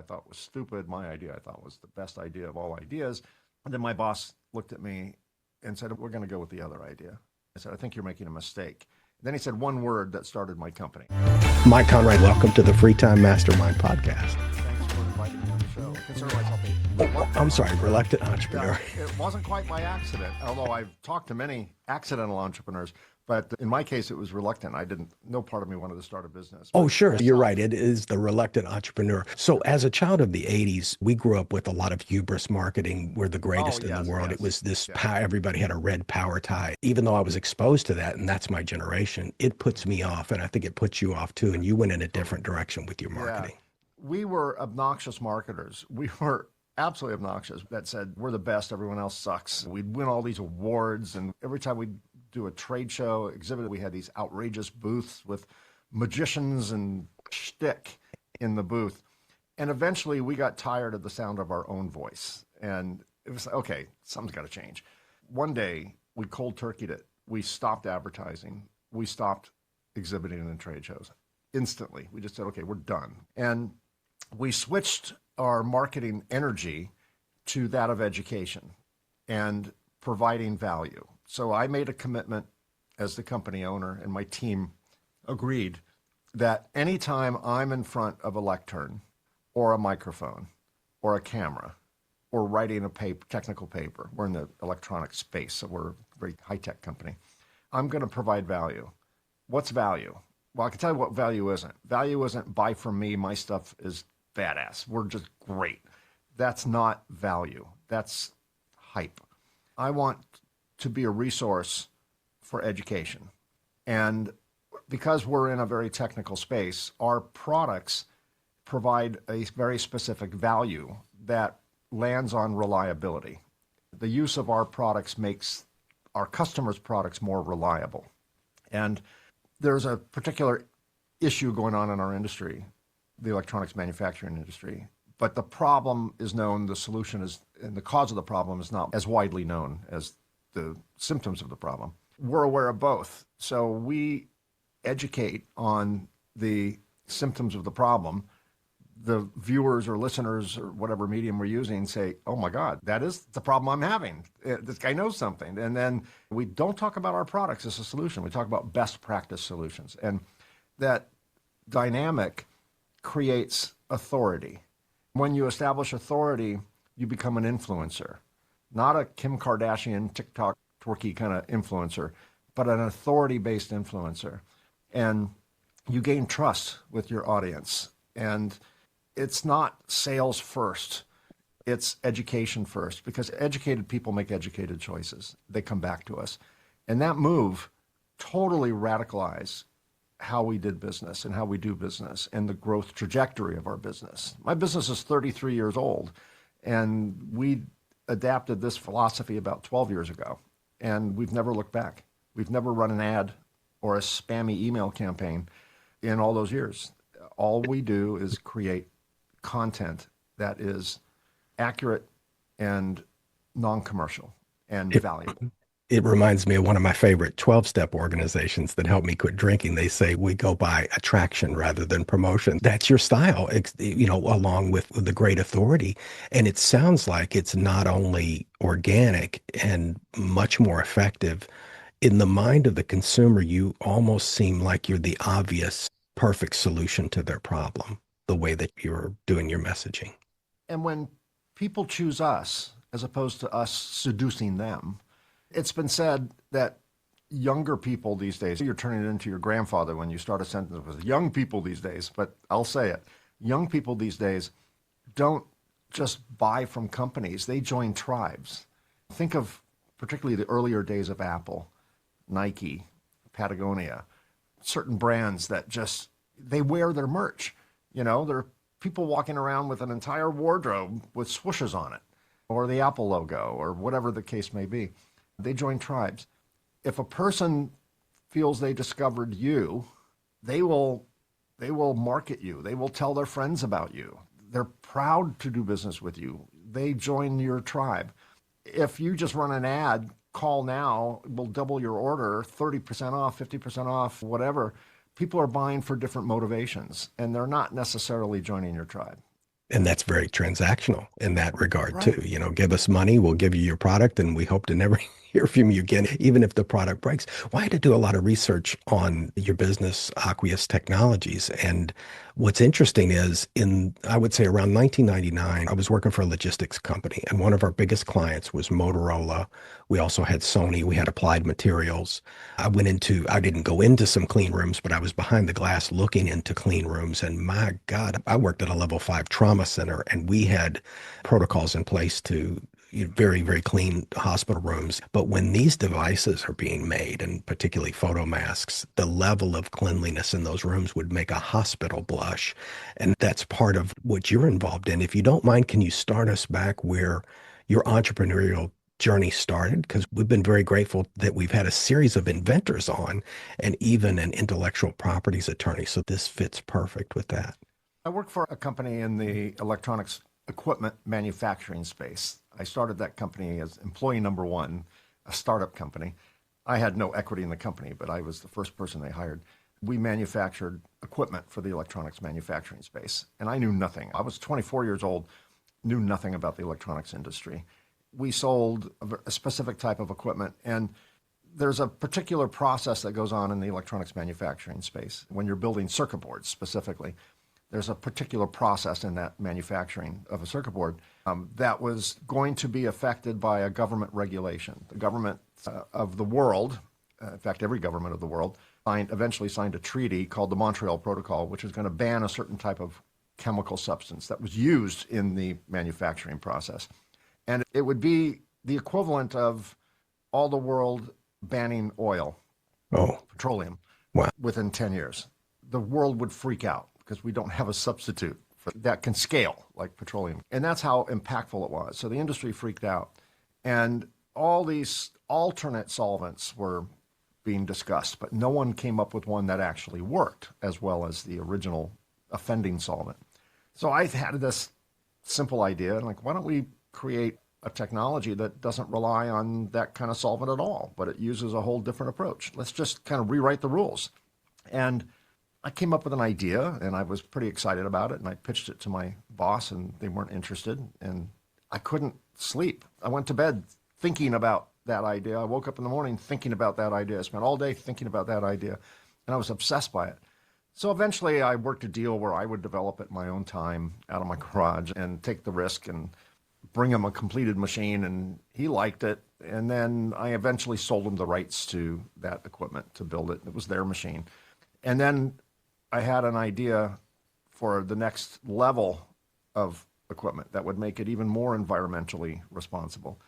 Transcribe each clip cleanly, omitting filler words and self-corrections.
thought was stupid. My idea I thought was the best idea of all ideas. And then my boss looked at me and said, we're going to go with the other idea. I said, I think you're making a mistake. Then he said one word that started my company. Mike Conrad, welcome to the Free Time Mastermind podcast. Thanks for inviting me on the show. I consider myself I'm sorry, reluctant entrepreneur. It wasn't quite by accident, although I've talked to many accidental entrepreneurs. But in my case, it was reluctant. No part of me wanted to start a business. Oh, sure. You're right. It is the reluctant entrepreneur. So as a child of the 80s, we grew up with a lot of hubris marketing. We're the greatest in the world. It was this power. Everybody had a red power tie. Even though I was exposed to that, and that's my generation, it puts me off. And I think it puts you off too. And you went in a different direction with your marketing. Yeah. We were obnoxious marketers. We were absolutely obnoxious that said, we're the best, everyone else sucks. We'd win all these awards. And every time we'd do a trade show exhibit, we had these outrageous booths with magicians and shtick in the booth. And eventually we got tired of the sound of our own voice. And it was like, okay, something's got to change. One day we cold turkeyed it. We stopped advertising. We stopped exhibiting in trade shows instantly. We just said, okay, we're done. And we switched our marketing energy to that of education and providing value. So I made a commitment as the company owner, and my team agreed that anytime I'm in front of a lectern or a microphone or a camera or writing a technical paper, we're in the electronic space, so we're a very high-tech company, I'm going to provide value. What's value? Well, I can tell you what value isn't. Value isn't buy from me, my stuff is badass. We're just great. That's not value. That's hype. I want to be a resource for education. And because we're in a very technical space, our products provide a very specific value that lands on reliability. The use of our products makes our customers' products more reliable. And there's a particular issue going on in our industry, the electronics manufacturing industry. But the problem is known, the solution is, and the cause of the problem is not as widely known as the symptoms of the problem. We're aware of both. So we educate on the symptoms of the problem. The viewers or listeners or whatever medium we're using say, oh my God, that is the problem I'm having. This guy knows something. And then we don't talk about our products as a solution. We talk about best practice solutions. And that dynamic creates authority. When you establish authority, you become an influencer. Not a Kim Kardashian, TikTok, twerky kind of influencer, but an authority-based influencer. And you gain trust with your audience. And it's not sales first, it's education first, because educated people make educated choices. They come back to us. And that move totally radicalized how we did business and how we do business and the growth trajectory of our business. My business is 33 years old, and we adapted this philosophy about 12 years ago, and we've never looked back. We've never run an ad or a spammy email campaign in all those years. All we do is create content that is accurate and non-commercial and valuable. It reminds me of one of my favorite 12-step organizations that help me quit drinking. They say we go by attraction rather than promotion. That's your style, along with the great authority. And it sounds like it's not only organic and much more effective. In the mind of the consumer, you almost seem like you're the obvious, perfect solution to their problem, the way that you're doing your messaging. And when people choose us, as opposed to us seducing them, it's been said that younger people these days, you're turning it into your grandfather when you start a sentence with young people these days, but I'll say it. Young people these days don't just buy from companies, they join tribes. Think of particularly the earlier days of Apple, Nike, Patagonia, certain brands that just, they wear their merch. There are people walking around with an entire wardrobe with swooshes on it, or the Apple logo, or whatever the case may be. They join tribes. If a person feels they discovered you, they will market you. They will tell their friends about you. They're proud to do business with you. They join your tribe. If you just run an ad, call now, we'll double your order, 30% off, 50% off, whatever. People are buying for different motivations, and they're not necessarily joining your tribe. And that's very transactional in that regard too. Right. You know, give us money, we'll give you your product, and we hope to never hear from you again, even if the product breaks. Well, I had to do a lot of research on your business, Aqueous Technologies. And what's interesting is I would say around 1999, I was working for a logistics company, and one of our biggest clients was Motorola. We also had Sony, we had Applied Materials. I didn't go into some clean rooms, but I was behind the glass looking into clean rooms. And my God, I worked at a level 5 trauma center, and we had protocols in place to very, very clean hospital rooms. But when these devices are being made, and particularly photomasks, the level of cleanliness in those rooms would make a hospital blush. And that's part of what you're involved in. If you don't mind, can you start us back where your entrepreneurial journey started? Because we've been very grateful that we've had a series of inventors on and even an intellectual properties attorney. So this fits perfect with that. I work for a company in the electronics equipment manufacturing space. I started that company as employee number one, a startup company. I had no equity in the company, but I was the first person they hired. We manufactured equipment for the electronics manufacturing space, and I knew nothing. I was 24 years old, knew nothing about the electronics industry. We sold a specific type of equipment, and there's a particular process that goes on in the electronics manufacturing space. When you're building circuit boards specifically, there's a particular process in that manufacturing of a circuit board that was going to be affected by a government regulation. The government of the world, in fact, every government of the world, eventually signed a treaty called the Montreal Protocol, which is going to ban a certain type of chemical substance that was used in the manufacturing process. And it would be the equivalent of all the world banning oil, Oh, petroleum, wow. within 10 years. The world would freak out because we don't have a substitute that can scale like petroleum. And that's how impactful it was. So the industry freaked out. And all these alternate solvents were being discussed, but no one came up with one that actually worked as well as the original offending solvent. So I had this simple idea, like, why don't we create a technology that doesn't rely on that kind of solvent at all, but it uses a whole different approach. Let's just kind of rewrite the rules. And I came up with an idea, and I was pretty excited about it, and I pitched it to my boss, and they weren't interested, and I couldn't sleep. I went to bed thinking about that idea. I woke up in the morning thinking about that idea. I spent all day thinking about that idea, and I was obsessed by it. So eventually I worked a deal where I would develop it in my own time out of my garage and take the risk and bring him a completed machine, and he liked it. And then I eventually sold him the rights to that equipment to build it. It was their machine. And then I had an idea for the next level of equipment that would make it even more environmentally responsible.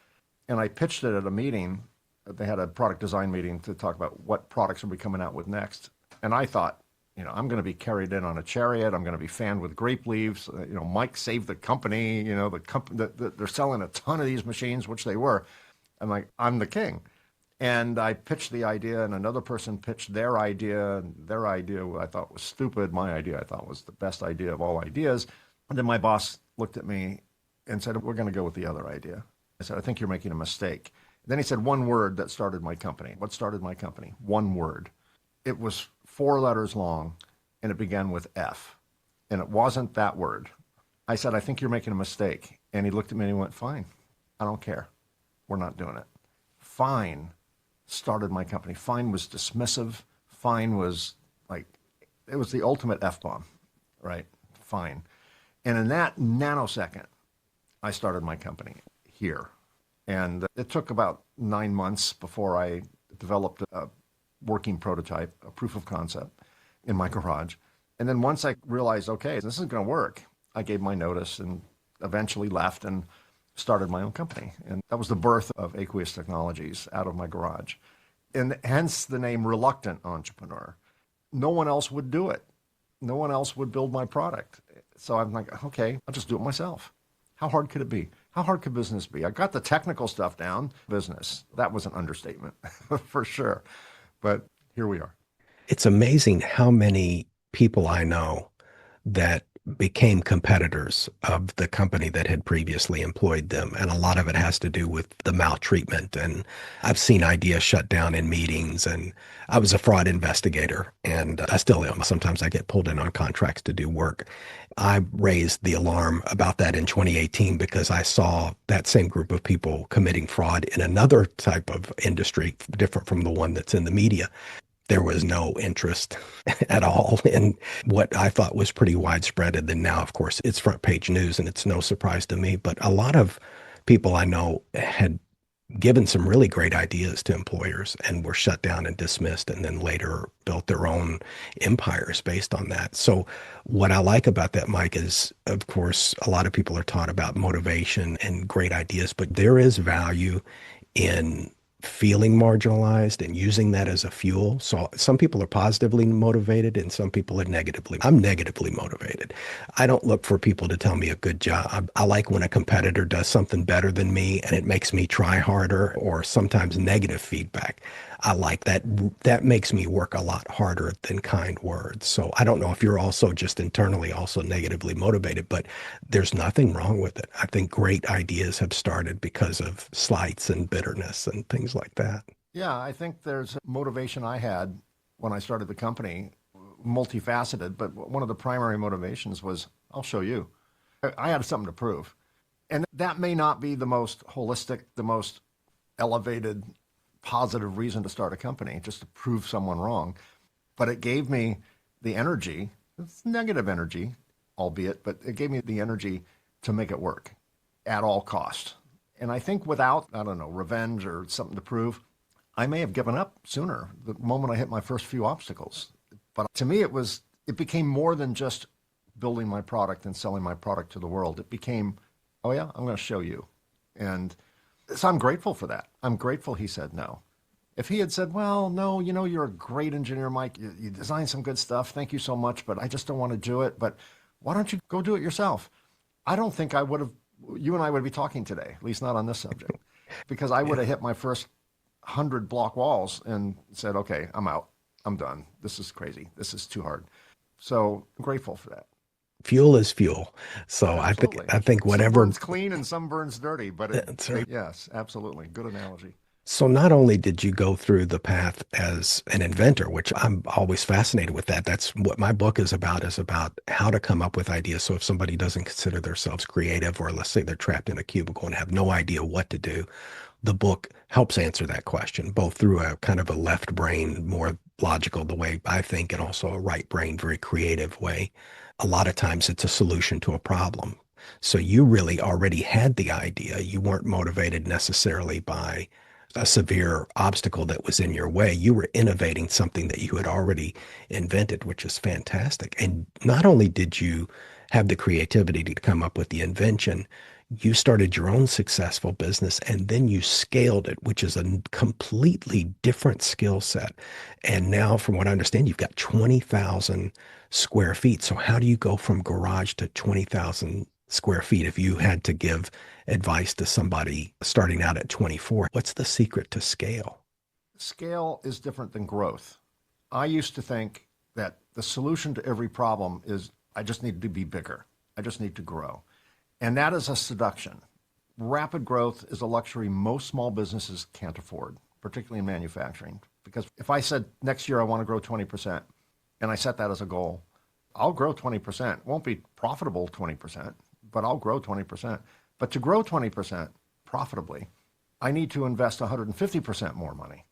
And I pitched it at a meeting. They had a product design meeting to talk about what products are we coming out with next. And I thought, I'm going to be carried in on a chariot. I'm going to be fanned with grape leaves. Mike saved the company. They're selling a ton of these machines, which they were. I'm like, I'm the king. And I pitched the idea, and another person pitched their idea, and their idea I thought was stupid. My idea I thought was the best idea of all ideas. And then my boss looked at me and said, we're going to go with the other idea. I said, I think you're making a mistake. Then he said one word that started my company. What started my company? One word. It was 4 letters long, and it began with F. And it wasn't that word. I said, I think you're making a mistake. And he looked at me and he went, fine. I don't care. We're not doing it. Fine started my company. Fine was dismissive. Fine was like, it was the ultimate F-bomb, right? Fine. And in that nanosecond, I started my company here. And it took about 9 months before I developed a working prototype, a proof of concept in my garage. And then once I realized, okay, this isn't going to work, I gave my notice and eventually left and started my own company. And that was the birth of Aqueous Technologies out of my garage. And hence the name Reluctant Entrepreneur. No one else would do it. No one else would build my product. So I'm like, okay, I'll just do it myself. How hard could it be? How hard could business be? I got the technical stuff down. Business, that was an understatement for sure. But here we are. It's amazing how many people I know that became competitors of the company that had previously employed them. And a lot of it has to do with the maltreatment. And I've seen ideas shut down in meetings. And I was a fraud investigator, and I still am. Sometimes I get pulled in on contracts to do work. I raised the alarm about that in 2018 because I saw that same group of people committing fraud in another type of industry, different from the one that's in the media. There was no interest at all in what I thought was pretty widespread. And then now, of course, it's front page news, and it's no surprise to me. But a lot of people I know had given some really great ideas to employers and were shut down and dismissed, and then later built their own empires based on that. So what I like about that, Mike, is, of course, a lot of people are taught about motivation and great ideas, but there is value in feeling marginalized and using that as a fuel. So some people are positively motivated and some people are negatively. I'm negatively motivated. I don't look for people to tell me a good job. I like when a competitor does something better than me and it makes me try harder, or sometimes negative feedback. I like that. That makes me work a lot harder than kind words. So I don't know if you're also just internally also negatively motivated, but there's nothing wrong with it. I think great ideas have started because of slights and bitterness and things like that. Yeah, I think there's motivation I had when I started the company, multifaceted, but one of the primary motivations was, I'll show you. I had something to prove. And that may not be the most holistic, the most elevated, positive reason to start a company, just to prove someone wrong. But it gave me the energy, it's negative energy, albeit, but it gave me the energy to make it work at all cost. And I think without, I don't know, revenge or something to prove, I may have given up sooner, the moment I hit my first few obstacles. But to me, it became more than just building my product and selling my product to the world. It became, oh yeah, I'm going to show you. And so I'm grateful for that. I'm grateful he said no. If he had said, well, no, you're a great engineer, Mike. You designed some good stuff. Thank you so much, but I just don't want to do it. But why don't you go do it yourself? I don't think I would have, you and I would be talking today, at least not on this subject, because I would have hit my first 100 block walls and said, okay, I'm out. I'm done. This is crazy. This is too hard. So I'm grateful for that. Fuel is fuel. So Absolutely. I think Some whatever. burns clean and some burns dirty, but That's right. yes, absolutely. Good analogy. So not only did you go through the path as an inventor, which I'm always fascinated with that. That's what my book is about how to come up with ideas. So if somebody doesn't consider themselves creative, or let's say they're trapped in a cubicle and have no idea what to do, the book helps answer that question, both through a kind of a left brain, more logical, the way I think, and also a right brain, very creative way. A lot of times it's a solution to a problem. So you really already had the idea. You weren't motivated necessarily by a severe obstacle that was in your way. You were innovating something that you had already invented, which is fantastic. And not only did you have the creativity to come up with the invention, you started your own successful business and then you scaled it, which is a completely different skill set. And now, from what I understand, you've got 20,000 square feet. So how do you go from garage to 20,000 square feet if you had to give advice to somebody starting out at 24? What's the secret to scale? Scale is different than growth. I used to think that the solution to every problem is I just need to be bigger. I just need to grow. And that is a seduction. Rapid growth is a luxury most small businesses can't afford, particularly in manufacturing. Because if I said next year I want to grow 20%, and I set that as a goal, I'll grow 20%. It won't be profitable 20%, but I'll grow 20%. But to grow 20% profitably, I need to invest 150% more money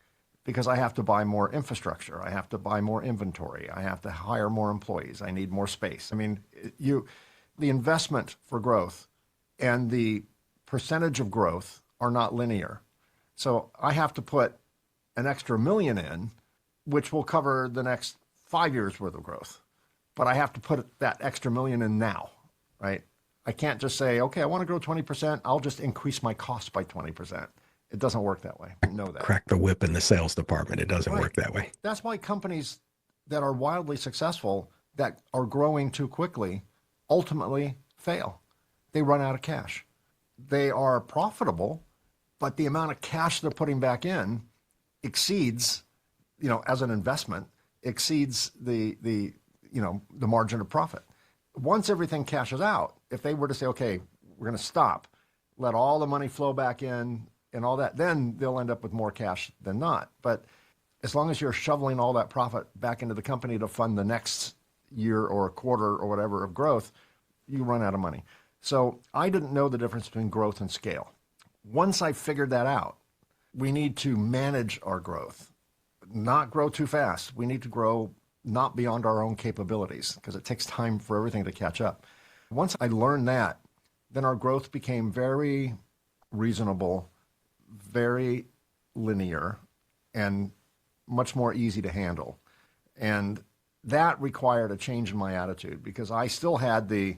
because I have to buy more infrastructure. I have to buy more inventory. I have to hire more employees. I need more space. I mean, the investment for growth and the percentage of growth are not linear. So I have to put an extra $1 million in, which will cover the next 5 years worth of growth. But I have to put that extra $1 million in now, right? I can't just say, okay, I want to grow 20%. I'll just increase my cost by 20%. It doesn't work that way. I know that. Crack the whip in the sales department. It doesn't work that way. That's why companies that are wildly successful, that are growing too quickly, ultimately fail. They run out of cash. They are profitable, but the amount of cash they're putting back in exceeds, as an investment, exceeds the margin of profit. once everything cashes out, if they were to say, okay, we're going to stop, let all the money flow back in and all that, then they'll end up with more cash than not. But as long as you're shoveling all that profit back into the company to fund the next year or a quarter or whatever of growth, you run out of money. So I didn't know the difference between growth and scale. Once I figured that out, we need to manage our growth, not grow too fast. We need to grow not beyond our own capabilities because it takes time for everything to catch up. Once I learned that, then our growth became very reasonable, very linear, and much more easy to handle. And that required a change in my attitude because I still had the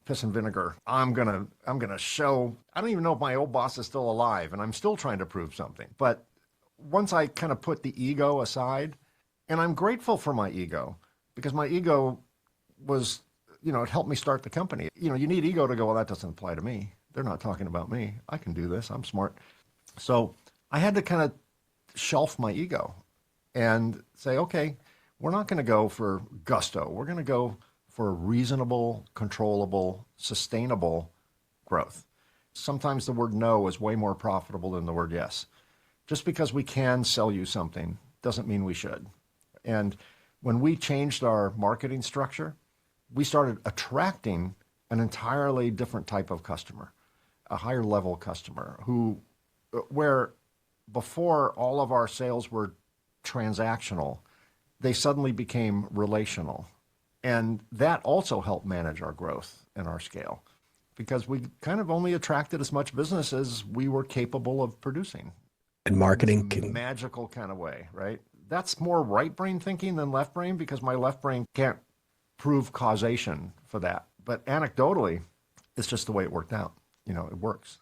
piss and vinegar. I'm gonna show. I don't even know if my old boss is still alive, and I'm still trying to prove something. But once I kind of put the ego aside, and I'm grateful for my ego because my ego was, it helped me start the company. You need ego to go, well, that doesn't apply to me. They're not talking about me. I can do this. I'm smart. So I had to kind of shelf my ego and say, okay, we're not going to go for gusto. We're going to go for reasonable, controllable, sustainable growth. Sometimes the word no is way more profitable than the word yes. Just because we can sell you something doesn't mean we should. And when we changed our marketing structure, we started attracting an entirely different type of customer, a higher level customer where before all of our sales were transactional, they suddenly became relational. And that also helped manage our growth and our scale because we kind of only attracted as much business as we were capable of producing. And marketing in a magical kind of way, right? That's more right brain thinking than left brain because my left brain can't prove causation for that. But anecdotally, it's just the way it worked out. It works.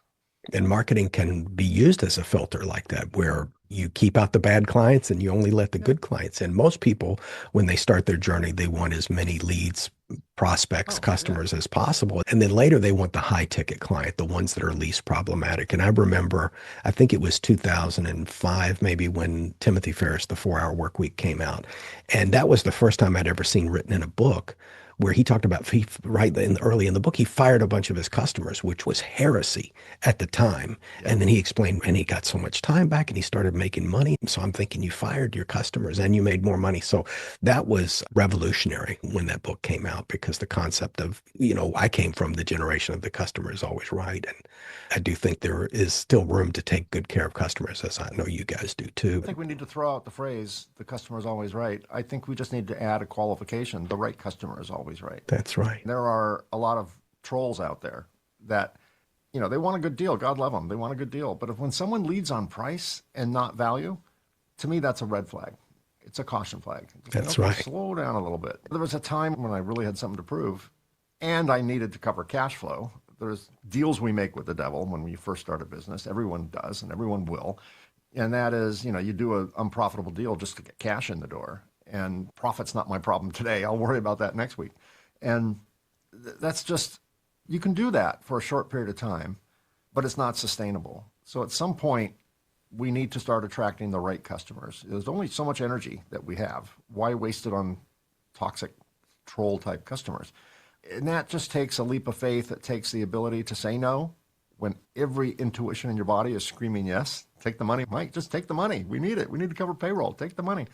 And marketing can be used as a filter like that, where you keep out the bad clients and you only let the good clients in. Most people, when they start their journey, they want as many leads, prospects, customers as possible. And then later they want the high ticket client, the ones that are least problematic. And I remember, I think it was 2005, maybe when Timothy Ferriss, The 4-Hour Workweek came out. And that was the first time I'd ever seen written in a book where he talked about, early in the book, he fired a bunch of his customers, which was heresy at the time. Yeah. And then he explained, and he got so much time back and he started making money. So I'm thinking, you fired your customers and you made more money. So that was revolutionary when that book came out, because the concept of, I came from the generation of the customer is always right. And I do think there is still room to take good care of customers, as I know you guys do too. I think we need to throw out the phrase, the customer is always right. I think we just need to add a qualification. The right customer is always right. That's right. There are a lot of trolls out there that, they want a good deal. God love them. They want a good deal. But when someone leads on price and not value, to me, that's a red flag. It's a caution flag. That's right. Slow down a little bit. There was a time when I really had something to prove and I needed to cover cash flow. There's deals we make with the devil when we first start a business. Everyone does, and everyone will. And that is, you do an unprofitable deal just to get cash in the door. And profit's not my problem today. I'll worry about that next week. And that's just, you can do that for a short period of time, but it's not sustainable. So at some point, we need to start attracting the right customers. There's only so much energy that we have. Why waste it on toxic troll type customers? And that just takes a leap of faith. It takes the ability to say no when every intuition in your body is screaming yes. Take the money. Mike, just take the money. We need it. We need to cover payroll. Take the money.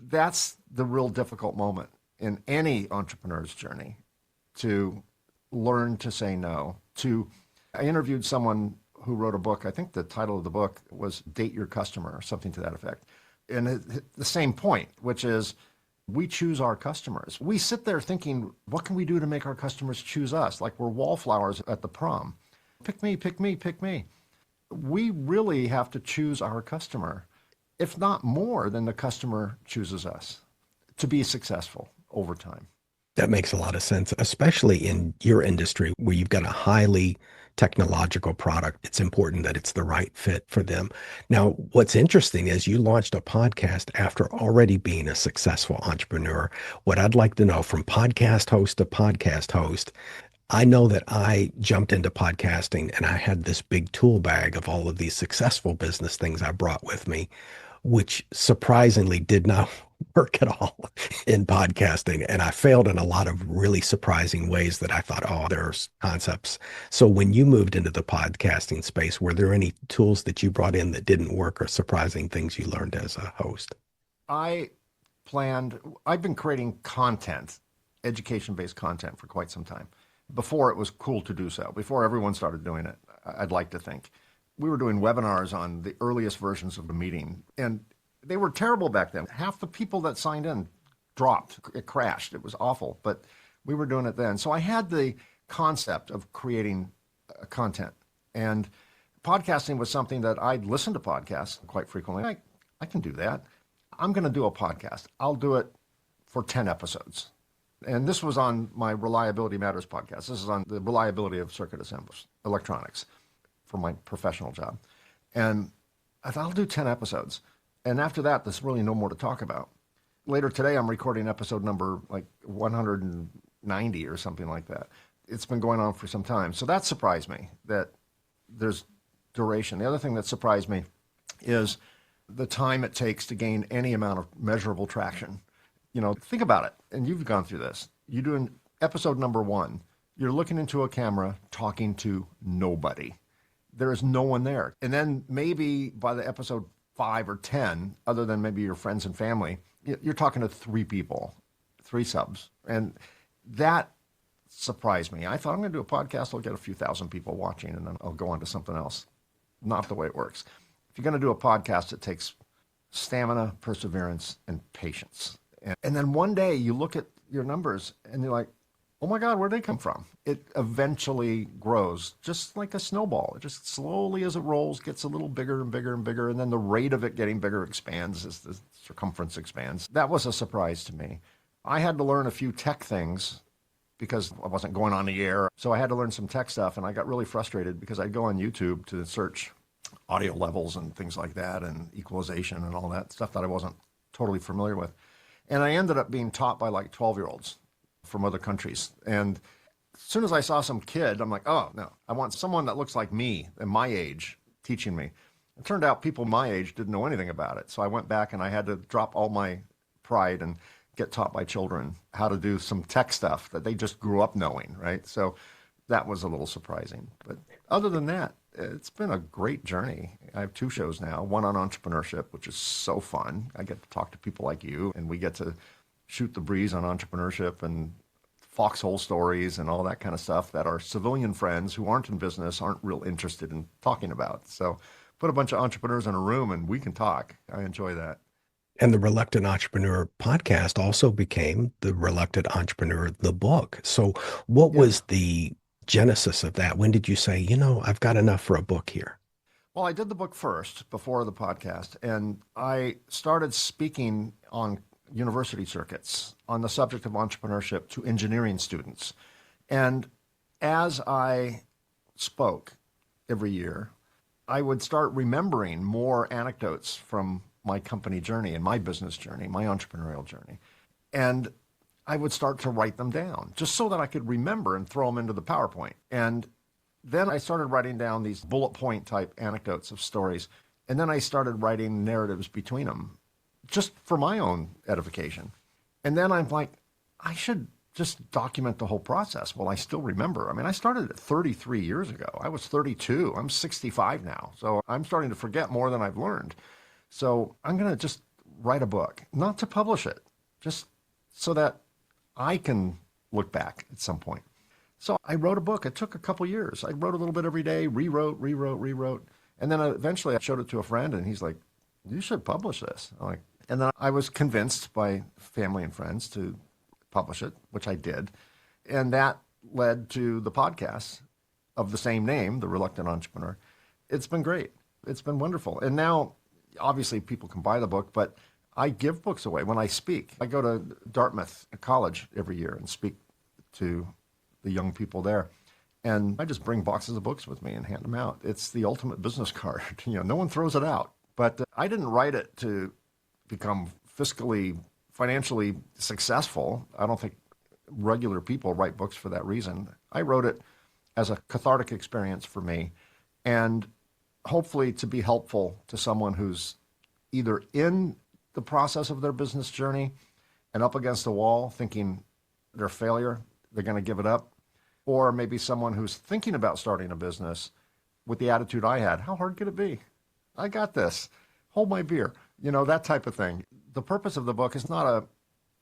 That's the real difficult moment in any entrepreneur's journey, to learn to say no. I interviewed someone who wrote a book. I think the title of the book was Date Your Customer or something to that effect. And the same point, which is, we choose our customers. We sit there thinking, what can we do to make our customers choose us? Like we're wallflowers at the prom. Pick me, pick me, pick me. We really have to choose our customer, if not more than the customer chooses us, to be successful over time. That makes a lot of sense, especially in your industry where you've got a highly technological product. It's important that it's the right fit for them. Now, what's interesting is you launched a podcast after already being a successful entrepreneur. What I'd like to know, from podcast host to podcast host, I know that I jumped into podcasting and I had this big tool bag of all of these successful business things I brought with me. which surprisingly did not work at all in podcasting. And I failed in a lot of really surprising ways that I thought, oh, there's concepts. So when you moved into the podcasting space, were there any tools that you brought in that didn't work or surprising things you learned as a host? I I've been creating content, education-based content for quite some time. Before it was cool to do so, before everyone started doing it, I'd like to think. We were doing webinars on the earliest versions of the meeting, and they were terrible back then. Half the people that signed in dropped. It crashed. It was awful, but we were doing it then. So I had the concept of creating content, and podcasting was something that I'd listen to podcasts quite frequently. I can do that. I'm going to do a podcast. I'll do it for 10 episodes. And this was on my Reliability Matters podcast. This is on the reliability of circuit assemblers, electronics, for my professional job. And I thought I'll do 10 episodes. And after that, there's really no more to talk about. Later today, I'm recording episode number like 190 or something like that. It's been going on for some time. So that surprised me that there's duration. The other thing that surprised me is the time it takes to gain any amount of measurable traction. You know, think about it, and you've gone through this. You do an episode number 1, you're looking into a camera, talking to nobody. There is no one there. And then maybe by the episode 5 or 10, other than maybe your friends and family, you're talking to 3 people, 3 subs. And that surprised me. I thought I'm going to do a podcast, I'll get a few thousand people watching, and then I'll go on to something else. Not the way it works. If you're going to do a podcast, it takes stamina, perseverance, and patience. And then one day you look at your numbers and you're like, oh my God, where'd they come from? It eventually grows just like a snowball. It just slowly as it rolls gets a little bigger and bigger and bigger. And then the rate of it getting bigger expands as the circumference expands. That was a surprise to me. I had to learn a few tech things because I wasn't going on the air. So I had to learn some tech stuff, and I got really frustrated because I'd go on YouTube to search audio levels and things like that and equalization and all that stuff that I wasn't totally familiar with. And I ended up being taught by like 12-year-olds from other countries. And as soon as I saw some kid, I'm like, oh, no, I want someone that looks like me and my age teaching me. It turned out people my age didn't know anything about it. So I went back and I had to drop all my pride and get taught by children how to do some tech stuff that they just grew up knowing, right? So that was a little surprising. But other than that, it's been a great journey. I have 2 shows now, one on entrepreneurship, which is so fun. I get to talk to people like you, and we get to shoot the breeze on entrepreneurship and foxhole stories and all that kind of stuff that our civilian friends who aren't in business aren't real interested in talking about. So put a bunch of entrepreneurs in a room and we can talk. I enjoy that. And the Reluctant Entrepreneur podcast also became the Reluctant Entrepreneur, the book. So what was the genesis of that? When did you say, you know, I've got enough for a book here? Well, I did the book first before the podcast, and I started speaking on university circuits on the subject of entrepreneurship to engineering students. And as I spoke every year, I would start remembering more anecdotes from my company journey and my business journey, my entrepreneurial journey. And I would start to write them down just so that I could remember and throw them into the PowerPoint. And then I started writing down these bullet point type anecdotes of stories. And then I started writing narratives between them just for my own edification. And then I'm like, I should just document the whole process. Well, I still remember. I mean, I started it 33 years ago. I was 32. I'm 65 now. So I'm starting to forget more than I've learned. So I'm going to just write a book, not to publish it, just so that I can look back at some point. So I wrote a book. It took a couple years. I wrote a little bit every day, rewrote. And then eventually I showed it to a friend and he's like, you should publish this. I'm like, and then I was convinced by family and friends to publish it, which I did. And that led to the podcast of the same name, The Reluctant Entrepreneur. It's been great. It's been wonderful. And now, obviously, people can buy the book, but I give books away when I speak. I go to Dartmouth College every year and speak to the young people there. And I just bring boxes of books with me and hand them out. It's the ultimate business card. You know, no one throws it out. But I didn't write it to become fiscally, financially successful. I don't think regular people write books for that reason. I wrote it as a cathartic experience for me and hopefully to be helpful to someone who's either in the process of their business journey and up against the wall thinking they're a failure, they're going to give it up, or maybe someone who's thinking about starting a business with the attitude I had. How hard could it be? I got this. Hold my beer. That type of thing. The purpose of the book is not a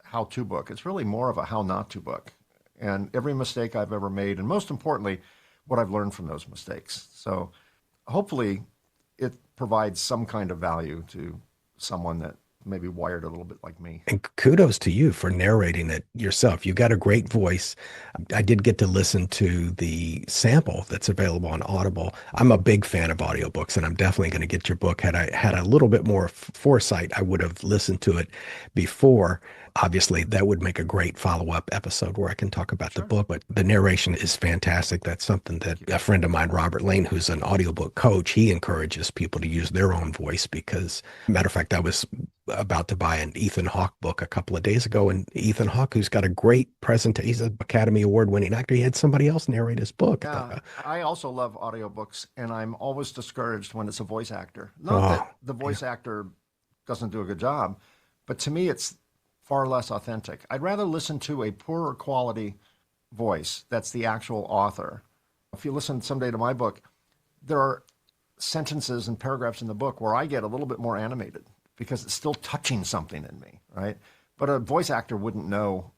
how-to book. It's really more of a how-not-to book. And every mistake I've ever made, and most importantly, what I've learned from those mistakes. So hopefully it provides some kind of value to someone that maybe wired a little bit like me. And kudos to you for narrating it yourself. You got a great voice. I did get to listen to the sample that's available on Audible. I'm a big fan of audiobooks, and I'm definitely going to get your book. Had I had a little bit more foresight, I would have listened to it before. Obviously, that would make a great follow-up episode where I can talk about the book, but the narration is fantastic. That's something that a friend of mine, Robert Lane, who's an audiobook coach, he encourages people to use their own voice because, matter of fact, I was about to buy an Ethan Hawke book a couple of days ago, and Ethan Hawke, who's got a great presentation, he's an Academy Award-winning actor, he had somebody else narrate his book. Yeah, I also love audiobooks, and I'm always discouraged when it's a voice actor. Not that the voice actor doesn't do a good job, but to me, it's far less authentic. I'd rather listen to a poorer quality voice that's the actual author. If you listen someday to my book, there are sentences and paragraphs in the book where I get a little bit more animated because it's still touching something in me, right? But a voice actor wouldn't know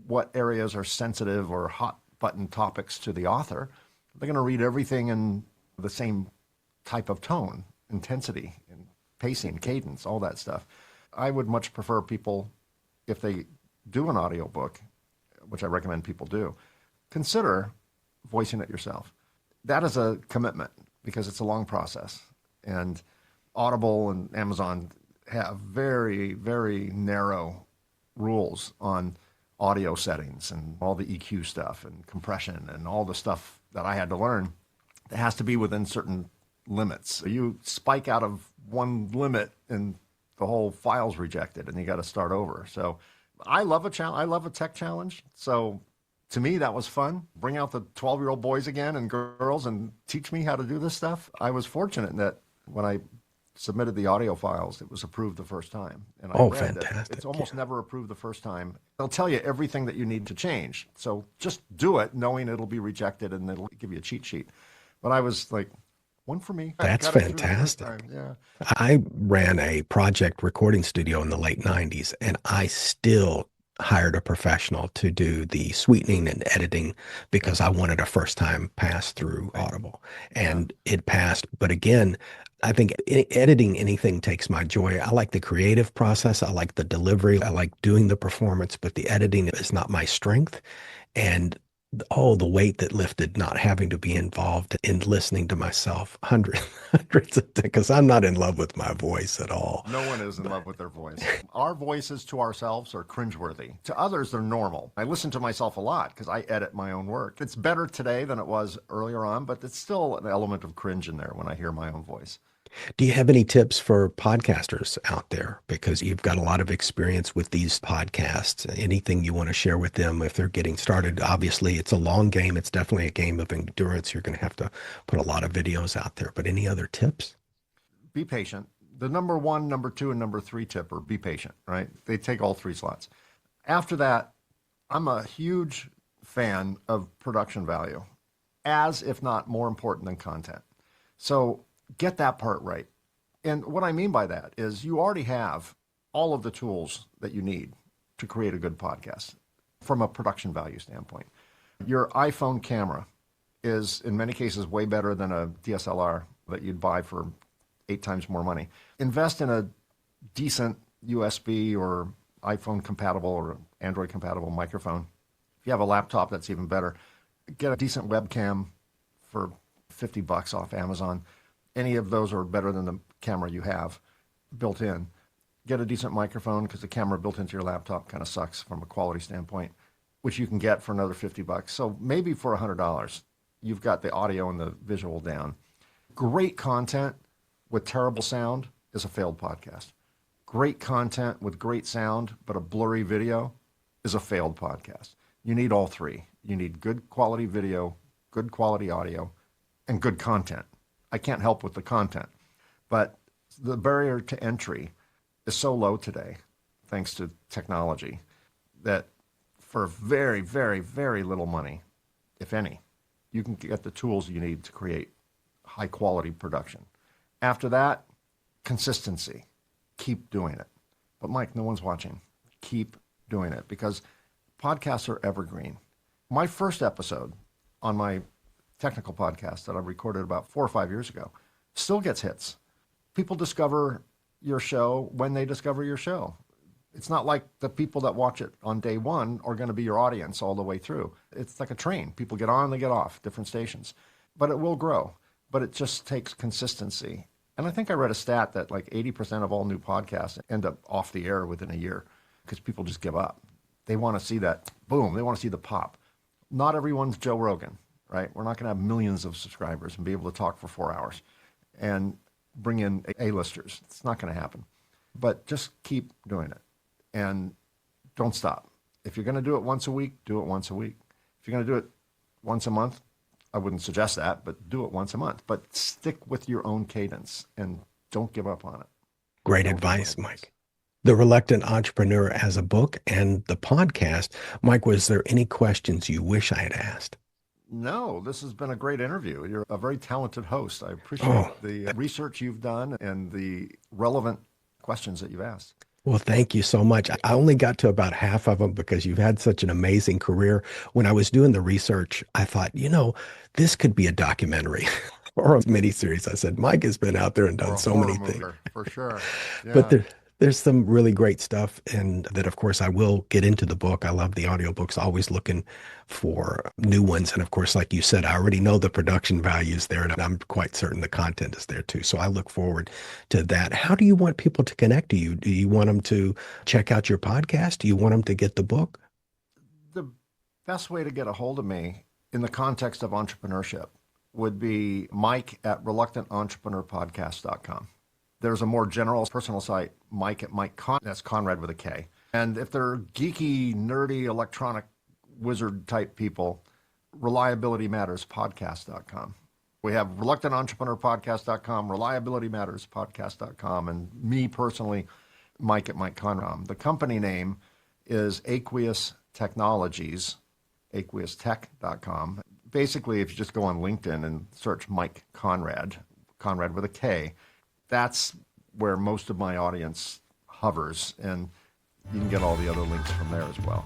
what areas are sensitive or hot button topics to the author. They're going to read everything in the same type of tone, intensity, and pacing, cadence, all that stuff. I would much prefer people, if they do an audiobook, which I recommend people do, consider voicing it yourself. That is a commitment because it's a long process. And Audible and Amazon have very, very narrow rules on audio settings and all the EQ stuff and compression and all the stuff that I had to learn. It has to be within certain limits. You spike out of one limit and the whole file's rejected and you got to start over. So I love a challenge. I love a tech challenge. So to me, that was fun. Bring out the 12-year-old boys again and girls and teach me how to do this stuff. I was fortunate in that when I submitted the audio files, it was approved the first time. And I read fantastic. that it's almost never approved the first time. They'll tell you everything that you need to change. So just do it knowing it'll be rejected and it'll give you a cheat sheet. But I was like, one for me. That's fantastic. Yeah. I ran a project recording studio in the late 90s, and I still hired a professional to do the sweetening and editing because I wanted a first time pass through Audible, and it passed. But again, I think editing anything takes my joy. I like the creative process. I like the delivery. I like doing the performance, but the editing is not my strength. And the weight that lifted not having to be involved in listening to myself hundreds of because I'm not in love with my voice at all. No one is in love with their voice. Our voices to ourselves are cringeworthy. To others, they're normal. I listen to myself a lot because I edit my own work. It's better today than it was earlier on, but it's still an element of cringe in there when I hear my own voice. Do you have any tips for podcasters out there? Because you've got a lot of experience with these podcasts. Anything you want to share with them if they're getting started? Obviously, it's a long game. It's definitely a game of endurance. You're going to have to put a lot of videos out there. But any other tips? Be patient. The number 1, number 2, and number 3 tip are be patient, right? They take all 3 slots. After that, I'm a huge fan of production value, as if not more important than content. So get that part right. And what I mean by that is you already have all of the tools that you need to create a good podcast from a production value standpoint. Your iPhone camera is in many cases way better than a DSLR that you'd buy for 8 times more money. Invest in a decent USB or iPhone compatible or Android compatible microphone. If you have a laptop, that's even better. Get a decent webcam for $50 off Amazon. Any of those are better than the camera you have built in. Get a decent microphone because the camera built into your laptop kind of sucks from a quality standpoint, which you can get for another $50. So maybe for $100, you've got the audio and the visual down. Great content with terrible sound is a failed podcast. Great content with great sound but a blurry video is a failed podcast. You need all 3. You need good quality video, good quality audio, and good content. I can't help with the content, but The barrier to entry is so low today, thanks to technology, that for very, very, very little money, if any, you can get the tools you need to create high quality production. After that, consistency. Keep doing it. But Mike, no one's watching. Keep doing it because podcasts are evergreen. My first episode on my technical podcast that I recorded about 4 or 5 years ago still gets hits. People discover your show when they discover your show. It's not like the people that watch it on day one are going to be your audience all the way through. It's like a train. People get on, they get off, different stations. But it will grow. But it just takes consistency. And I think I read a stat that like 80% of all new podcasts end up off the air within a year because people just give up. They want to see that boom. They want to see the pop. Not everyone's Joe Rogan, right? We're not going to have millions of subscribers and be able to talk for 4 hours and bring in A-listers. It's not going to happen. But just keep doing it and don't stop. If you're going to do it once a week, do it once a week. If you're going to do it once a month, I wouldn't suggest that, but do it once a month. But stick with your own cadence and don't give up on it. Great advice, Mike. The Reluctant Entrepreneur as a book and the podcast. Mike, was there any questions you wish I had asked? No, this has been a great interview. You're a very talented host. I appreciate the research you've done and the relevant questions that you've asked. Well, thank you so much. I only got to about half of them because you've had such an amazing career. When I was doing the research, I thought, this could be a documentary or a miniseries. I said, Mike has been out there and done so many things. For sure. Yeah. But there's some really great stuff, and that, of course, I will get into the book. I love the audiobooks, always looking for new ones. And of course, like you said, I already know the production value is there, and I'm quite certain the content is there too. So I look forward to that. How do you want people to connect to you? Do you want them to check out your podcast? Do you want them to get the book? The best way to get a hold of me in the context of entrepreneurship would be Mike@reluctantentrepreneur.podcast.com. There's a more general personal site, that's Conrad with a K. And if they're geeky, nerdy, electronic wizard type people, reliabilitymatterspodcast.com. We have reluctantentrepreneur.podcast.com, reliabilitymatterspodcast.com, and me personally, Mike@MikeConrad. The company name is Aqueous Technologies, aqueoustech.com. Basically, if you just go on LinkedIn and search Mike Conrad, Conrad with a K, that's where most of my audience hovers, and you can get all the other links from there as well.